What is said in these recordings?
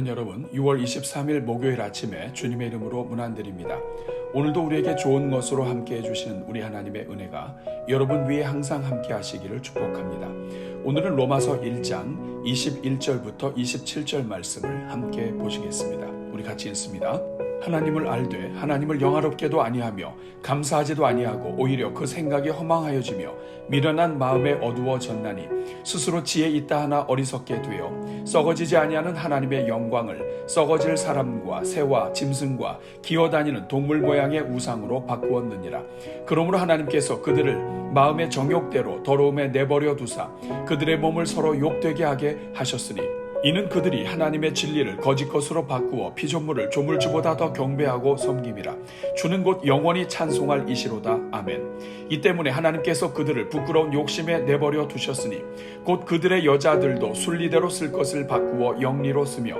성도는 여러분, 6월 23일 목요일 아침에 주님의 이름으로 문안드립니다. 오늘도 우리에게 좋은 것으로 함께해 주시는 우리 하나님의 은혜가 여러분 위에 항상 함께 하시기를 축복합니다. 오늘은 로마서 1장 21절부터 27절 말씀을 함께 보시겠습니다. 우리 같이 읽습니다. 하나님을 알되 하나님을 영화롭게도 아니하며 감사하지도 아니하고 오히려 그 생각이 허망하여지며 미련한 마음에 어두워졌나니 스스로 지혜 있다 하나 어리석게 되어 썩어지지 아니하는 하나님의 영광을 썩어질 사람과 새와 짐승과 기어다니는 동물 모양의 우상으로 바꾸었느니라. 그러므로 하나님께서 그들을 마음의 정욕대로 더러움에 내버려 두사 그들의 몸을 서로 욕되게 하게 하셨으니 이는 그들이 하나님의 진리를 거짓 것으로 바꾸어 피조물을 조물주보다 더 경배하고 섬김이라. 주는 곧 영원히 찬송할 이시로다. 아멘. 이 때문에 하나님께서 그들을 부끄러운 욕심에 내버려 두셨으니 곧 그들의 여자들도 순리대로 쓸 것을 바꾸어 영리로 쓰며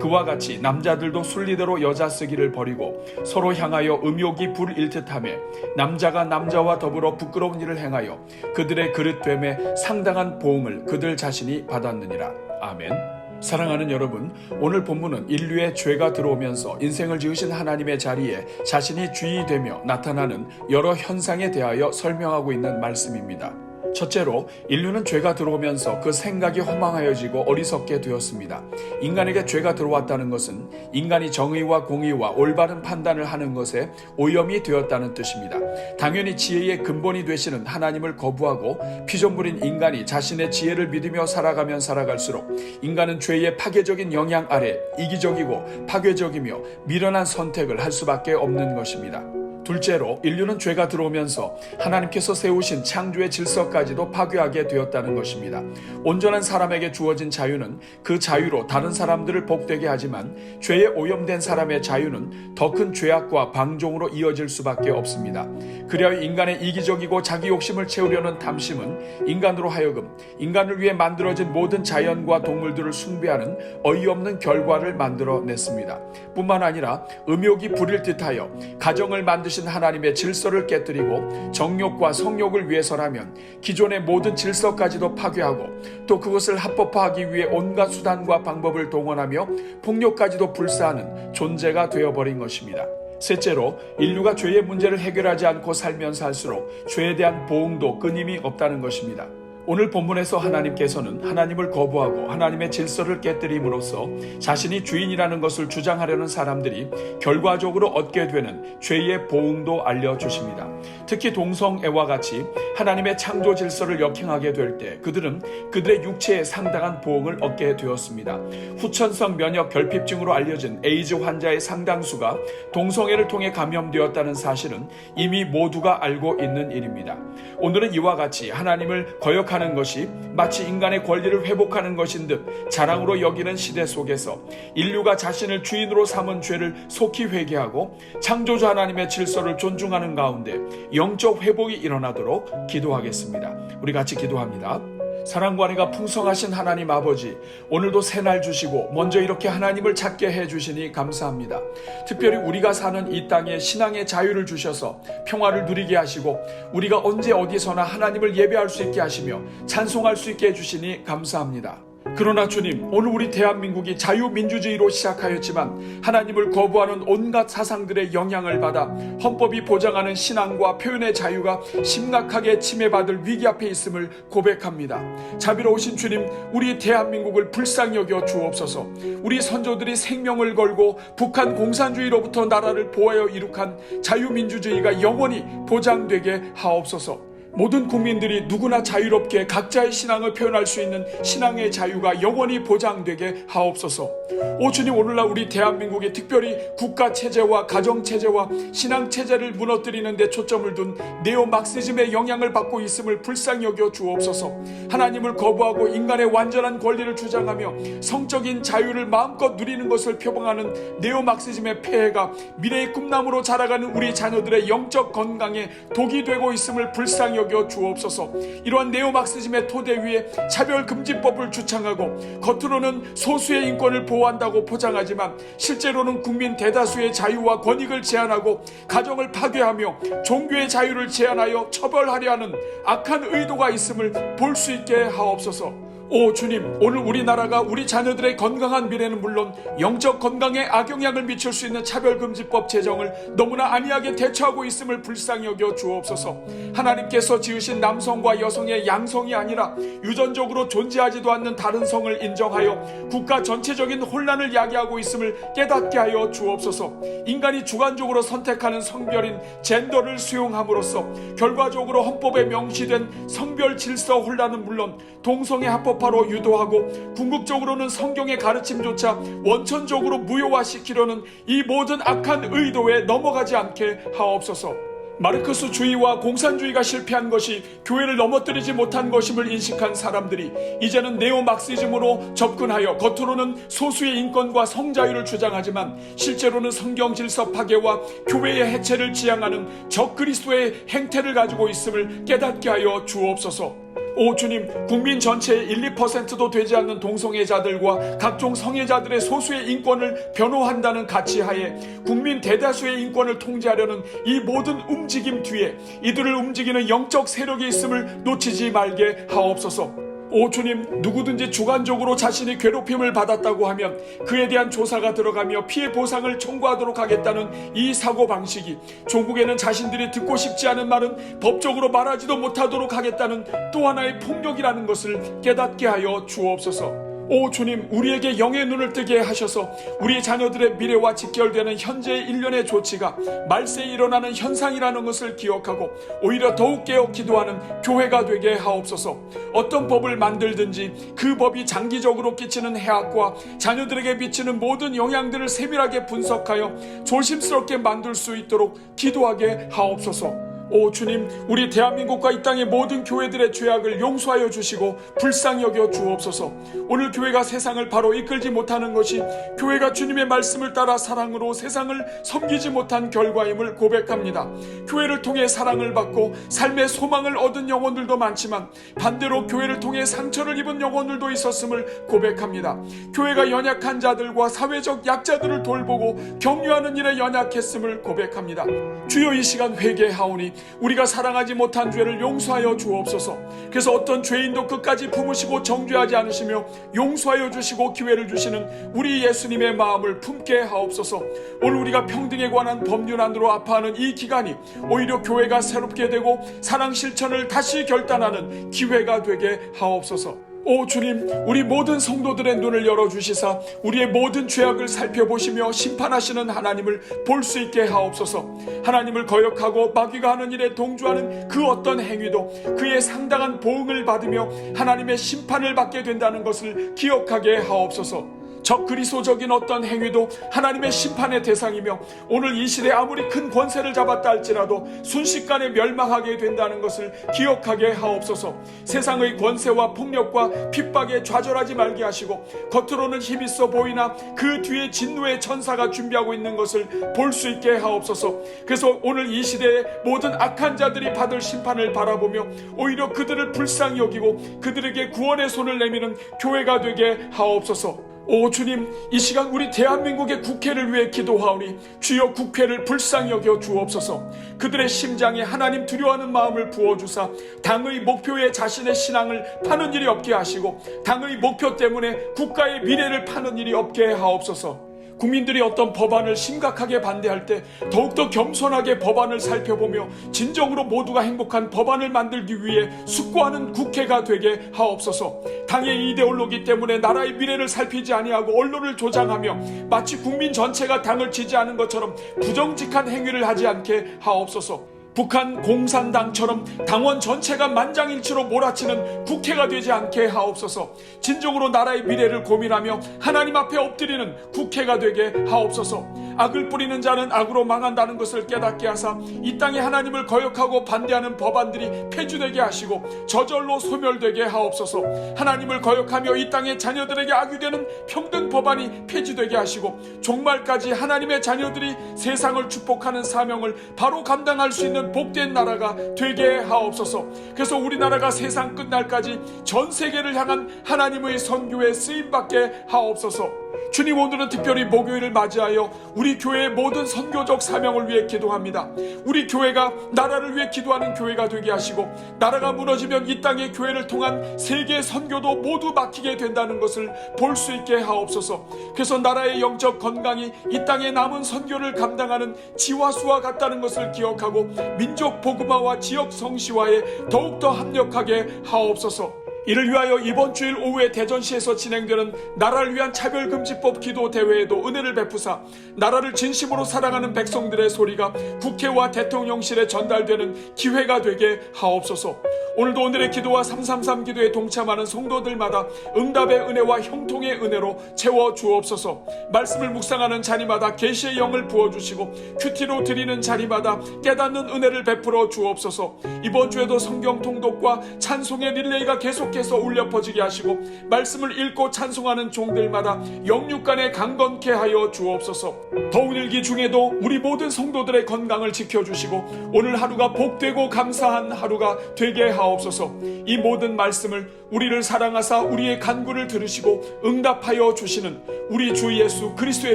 그와 같이 남자들도 순리대로 여자 쓰기를 버리고 서로 향하여 음욕이 불일 듯하며 남자가 남자와 더불어 부끄러운 일을 행하여 그들의 그릇됨에 상당한 보응을 그들 자신이 받았느니라. 아멘. 사랑하는 여러분, 오늘 본문은 인류의 죄가 들어오면서 인생을 지으신 하나님의 자리에 자신이 주인이 되며 나타나는 여러 현상에 대하여 설명하고 있는 말씀입니다. 첫째로, 인류는 죄가 들어오면서 그 생각이 허망하여지고 어리석게 되었습니다. 인간에게 죄가 들어왔다는 것은 인간이 정의와 공의와 올바른 판단을 하는 것에 오염이 되었다는 뜻입니다. 당연히 지혜의 근본이 되시는 하나님을 거부하고 피조물인 인간이 자신의 지혜를 믿으며 살아가면 살아갈수록 인간은 죄의 파괴적인 영향 아래 이기적이고 파괴적이며 미련한 선택을 할 수밖에 없는 것입니다. 둘째로, 인류는 죄가 들어오면서 하나님께서 세우신 창조의 질서까지도 파괴하게 되었다는 것입니다. 온전한 사람에게 주어진 자유는 그 자유로 다른 사람들을 복되게 하지만 죄에 오염된 사람의 자유는 더 큰 죄악과 방종으로 이어질 수밖에 없습니다. 그리하여 인간의 이기적이고 자기 욕심을 채우려는 탐심은 인간으로 하여금 인간을 위해 만들어진 모든 자연과 동물들을 숭배하는 어이없는 결과를 만들어냈습니다. 뿐만 아니라 음욕이 부릴 듯하여 가정을 만드신 하나님의 질서를 깨뜨리고 정욕과 성욕을 위해서라면 기존의 모든 질서까지도 파괴하고 또 그것을 합법화하기 위해 온갖 수단과 방법을 동원하며 폭력까지도 불사하는 존재가 되어버린 것입니다. 셋째로, 인류가 죄의 문제를 해결하지 않고 살면서 할수록 죄에 대한 보응도 끊임이 없다는 것입니다. 오늘 본문에서 하나님께서는 하나님을 거부하고 하나님의 질서를 깨뜨림으로써 자신이 주인이라는 것을 주장하려는 사람들이 결과적으로 얻게 되는 죄의 보응도 알려주십니다. 특히 동성애와 같이 하나님의 창조 질서를 역행하게 될 때 그들은 그들의 육체에 상당한 보응을 얻게 되었습니다. 후천성 면역 결핍증으로 알려진 에이즈 환자의 상당수가 동성애를 통해 감염되었다는 사실은 이미 모두가 알고 있는 일입니다. 오늘은 이와 같이 하나님을 거역하는 것이 마치 인간의 권리를 회복하는 것인 듯 자랑으로 여기는 시대 속에서 인류가 자신을 주인으로 삼은 죄를 속히 회개하고 창조주 하나님의 질서를 존중하는 가운데 영적 회복이 일어나도록 기도하겠습니다. 우리 같이 기도합니다. 사랑과 은혜가 풍성하신 하나님 아버지, 오늘도 새날 주시고 먼저 이렇게 하나님을 찾게 해주시니 감사합니다. 특별히 우리가 사는 이 땅에 신앙의 자유를 주셔서 평화를 누리게 하시고 우리가 언제 어디서나 하나님을 예배할 수 있게 하시며 찬송할 수 있게 해주시니 감사합니다. 그러나 주님, 오늘 우리 대한민국이 자유민주주의로 시작하였지만 하나님을 거부하는 온갖 사상들의 영향을 받아 헌법이 보장하는 신앙과 표현의 자유가 심각하게 침해받을 위기 앞에 있음을 고백합니다. 자비로우신 주님, 우리 대한민국을 불쌍히 여겨 주옵소서. 우리 선조들이 생명을 걸고 북한 공산주의로부터 나라를 보호하여 이룩한 자유민주주의가 영원히 보장되게 하옵소서. 모든 국민들이 누구나 자유롭게 각자의 신앙을 표현할 수 있는 신앙의 자유가 영원히 보장되게 하옵소서. 오 주님, 오늘날 우리 대한민국이 특별히 국가체제와 가정체제와 신앙체제를 무너뜨리는 데 초점을 둔 네오막시즘의 영향을 받고 있음을 불쌍히 여겨 주옵소서. 하나님을 거부하고 인간의 완전한 권리를 주장하며 성적인 자유를 마음껏 누리는 것을 표방하는 네오막시즘의 폐해가 미래의 꿈나무로 자라가는 우리 자녀들의 영적 건강에 독이 되고 있음을 불쌍히 여겨 주옵소서. 이러한 네오막시즘의 토대 위에 차별금지법을 주창하고 겉으로는 소수의 인권을 보호한다고 포장하지만 실제로는 국민 대다수의 자유와 권익을 제한하고 가정을 파괴하며 종교의 자유를 제한하여 처벌하려 하는 악한 의도가 있음을 볼 수 있게 하옵소서. 오 주님, 오늘 우리나라가 우리 자녀들의 건강한 미래는 물론 영적 건강에 악영향을 미칠 수 있는 차별금지법 제정을 너무나 안이하게 대처하고 있음을 불쌍히 여겨 주옵소서. 하나님께서 지으신 남성과 여성의 양성이 아니라 유전적으로 존재하지도 않는 다른 성을 인정하여 국가 전체적인 혼란을 야기하고 있음을 깨닫게 하여 주옵소서. 인간이 주관적으로 선택하는 성별인 젠더를 수용함으로써 결과적으로 헌법에 명시된 성별 질서 혼란은 물론 동성애 합법화로 유도하고 궁극적으로는 성경의 가르침조차 원천적으로 무효화시키려는 이 모든 악한 의도에 넘어가지 않게 하옵소서. 마르크스주의와 공산주의가 실패한 것이 교회를 넘어뜨리지 못한 것임을 인식한 사람들이 이제는 네오막시즘으로 접근하여 겉으로는 소수의 인권과 성자유를 주장하지만 실제로는 성경 질서 파괴와 교회의 해체를 지향하는 적그리스도의 행태를 가지고 있음을 깨닫게 하여 주옵소서. 오 주님, 국민 전체의 1, 2%도 되지 않는 동성애자들과 각종 성애자들의 소수의 인권을 변호한다는 가치하에 국민 대다수의 인권을 통제하려는 이 모든 움직임 뒤에 이들을 움직이는 영적 세력이 있음을 놓치지 말게 하옵소서. 오 주님, 누구든지 주관적으로 자신이 괴롭힘을 받았다고 하면 그에 대한 조사가 들어가며 피해 보상을 청구하도록 하겠다는 이 사고방식이 종국에는 자신들이 듣고 싶지 않은 말은 법적으로 말하지도 못하도록 하겠다는 또 하나의 폭력이라는 것을 깨닫게 하여 주옵소서. 오 주님, 우리에게 영의 눈을 뜨게 하셔서 우리 자녀들의 미래와 직결되는 현재의 일련의 조치가 말세에 일어나는 현상이라는 것을 기억하고 오히려 더욱 깨어 기도하는 교회가 되게 하옵소서. 어떤 법을 만들든지 그 법이 장기적으로 끼치는 해악과 자녀들에게 미치는 모든 영향들을 세밀하게 분석하여 조심스럽게 만들 수 있도록 기도하게 하옵소서. 오 주님, 우리 대한민국과 이 땅의 모든 교회들의 죄악을 용서하여 주시고 불쌍히 여겨 주옵소서. 오늘 교회가 세상을 바로 이끌지 못하는 것이 교회가 주님의 말씀을 따라 사랑으로 세상을 섬기지 못한 결과임을 고백합니다. 교회를 통해 사랑을 받고 삶의 소망을 얻은 영혼들도 많지만 반대로 교회를 통해 상처를 입은 영혼들도 있었음을 고백합니다. 교회가 연약한 자들과 사회적 약자들을 돌보고 격려하는 일에 연약했음을 고백합니다. 주여, 이 시간 회개하오니 우리가 사랑하지 못한 죄를 용서하여 주옵소서. 그래서 어떤 죄인도 끝까지 품으시고 정죄하지 않으시며 용서하여 주시고 기회를 주시는 우리 예수님의 마음을 품게 하옵소서. 오늘 우리가 평등에 관한 법률안으로 아파하는 이 기간이 오히려 교회가 새롭게 되고 사랑 실천을 다시 결단하는 기회가 되게 하옵소서. 오 주님, 우리 모든 성도들의 눈을 열어주시사 우리의 모든 죄악을 살펴보시며 심판하시는 하나님을 볼 수 있게 하옵소서. 하나님을 거역하고 마귀가 하는 일에 동조하는 그 어떤 행위도 그의 상당한 보응을 받으며 하나님의 심판을 받게 된다는 것을 기억하게 하옵소서. 적그리스도적인 어떤 행위도 하나님의 심판의 대상이며 오늘 이 시대에 아무리 큰 권세를 잡았다 할지라도 순식간에 멸망하게 된다는 것을 기억하게 하옵소서. 세상의 권세와 폭력과 핍박에 좌절하지 말게 하시고 겉으로는 힘있어 보이나 그 뒤에 진노의 천사가 준비하고 있는 것을 볼 수 있게 하옵소서. 그래서 오늘 이 시대에 모든 악한 자들이 받을 심판을 바라보며 오히려 그들을 불쌍히 여기고 그들에게 구원의 손을 내미는 교회가 되게 하옵소서. 오 주님, 이 시간 우리 대한민국의 국회를 위해 기도하오니 주여 국회를 불쌍히 여겨 주옵소서. 그들의 심장에 하나님 두려워하는 마음을 부어주사 당의 목표에 자신의 신앙을 파는 일이 없게 하시고 당의 목표 때문에 국가의 미래를 파는 일이 없게 하옵소서. 국민들이 어떤 법안을 심각하게 반대할 때 더욱더 겸손하게 법안을 살펴보며 진정으로 모두가 행복한 법안을 만들기 위해 숙고하는 국회가 되게 하옵소서. 당의 이데올로기 때문에 나라의 미래를 살피지 아니하고 언론을 조장하며 마치 국민 전체가 당을 지지하는 것처럼 부정직한 행위를 하지 않게 하옵소서. 북한 공산당처럼 당원 전체가 만장일치로 몰아치는 국회가 되지 않게 하옵소서. 진정으로 나라의 미래를 고민하며 하나님 앞에 엎드리는 국회가 되게 하옵소서. 악을 뿌리는 자는 악으로 망한다는 것을 깨닫게 하사 이 땅에 하나님을 거역하고 반대하는 법안들이 폐지되게 하시고 저절로 소멸되게 하옵소서. 하나님을 거역하며 이 땅의 자녀들에게 악이 되는 평등 법안이 폐지되게 하시고 종말까지 하나님의 자녀들이 세상을 축복하는 사명을 바로 감당할 수 있는 복된 나라가 되게 하옵소서. 그래서 우리나라가 세상 끝날까지 전 세계를 향한 하나님의 선교에 쓰임받게 하옵소서. 주님, 오늘은 특별히 목요일을 맞이하여 우리 교회의 모든 선교적 사명을 위해 기도합니다. 우리 교회가 나라를 위해 기도하는 교회가 되게 하시고, 나라가 무너지면 이 땅의 교회를 통한 세계 선교도 모두 막히게 된다는 것을 볼 수 있게 하옵소서. 그래서 나라의 영적 건강이 이 땅에 남은 선교를 감당하는 지화수와 같다는 것을 기억하고 민족 복음화와 지역 성시화에 더욱더 합력하게 하옵소서. 이를 위하여 이번 주일 오후에 대전시에서 진행되는 나라를 위한 차별금지법 기도 대회에도 은혜를 베푸사 나라를 진심으로 사랑하는 백성들의 소리가 국회와 대통령실에 전달되는 기회가 되게 하옵소서. 오늘도 오늘의 기도와 333 기도에 동참하는 성도들마다 응답의 은혜와 형통의 은혜로 채워 주옵소서. 말씀을 묵상하는 자리마다 계시의 영을 부어주시고 큐티로 드리는 자리마다 깨닫는 은혜를 베풀어 주옵소서. 이번 주에도 성경 통독과 찬송의 릴레이가 계속해서 울려 퍼지게 하시고 말씀을 읽고 찬송하는 종들마다 영육간에 강건케 하여 주옵소서. 더운 일기 중에도 우리 모든 성도들의 건강을 지켜주시고 오늘 하루가 복되고 감사한 하루가 되게 하옵소서. 이 모든 말씀을 우리를 사랑하사 우리의 간구를 들으시고 응답하여 주시는 우리 주 예수 그리스도의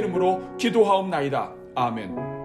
이름으로 기도하옵나이다. 아멘.